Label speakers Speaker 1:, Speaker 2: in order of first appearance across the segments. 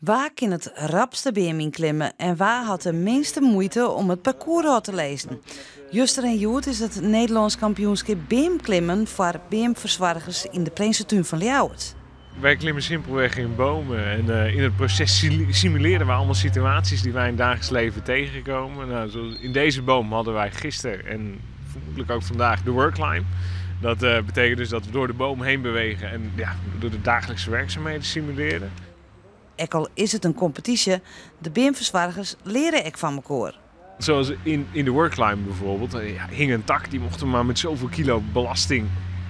Speaker 1: Waar kan het rapste beam in klimmen en waar had de minste moeite om het parcours uit te lezen? Juster en Joet is het Nederlands kampioenschap beamklimmen voor beamverzwargers in de Prinsentuin van Ljouwert.
Speaker 2: Wij klimmen simpelweg in bomen en in het proces simuleren we allemaal situaties die wij in het dagelijks leven tegenkomen. Nou, zoals in deze boom hadden wij gisteren en vermoedelijk ook vandaag de workclimb. Dat betekent dus dat we door de boom heen bewegen en door de dagelijkse werkzaamheden simuleren.
Speaker 1: Ook al is het een competitie, de beamverzwargers leren ook van elkaar.
Speaker 2: Zoals in de workclimb bijvoorbeeld, hing een tak, die mochten we maar met zoveel kilo belasting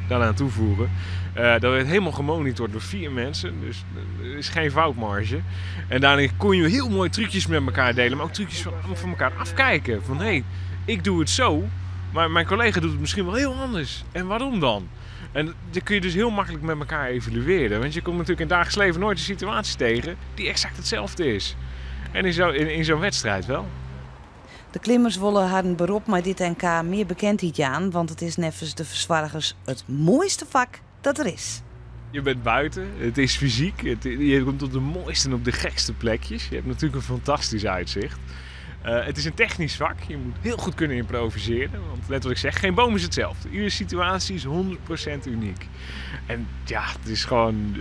Speaker 2: daaraan toevoegen. Dat werd helemaal gemonitord door 4 mensen, dus er is geen foutmarge. En daarin kon je heel mooi trucjes met elkaar delen, maar ook trucjes van elkaar afkijken. Van hé, ik doe het zo, maar mijn collega doet het misschien wel heel anders. En waarom dan? En dan kun je dus heel makkelijk met elkaar evalueren. Want je komt natuurlijk in het dagelijks leven nooit een situatie tegen die exact hetzelfde is. En in zo'n wedstrijd wel.
Speaker 1: De klimmers willen haar een beroep met dit NK meer bekendheid aan, want het is nevens de verzwargers het mooiste vak dat er is.
Speaker 2: Je bent buiten, het is fysiek, je komt op de mooiste en op de gekste plekjes. Je hebt natuurlijk een fantastisch uitzicht. Het is een technisch vak, je moet heel goed kunnen improviseren. Want net wat ik zeg, geen boom is hetzelfde. Iedere situatie is 100% uniek. En ja, het is gewoon,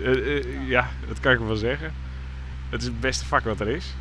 Speaker 2: dat kan ik wel zeggen. Het is het beste vak wat er is.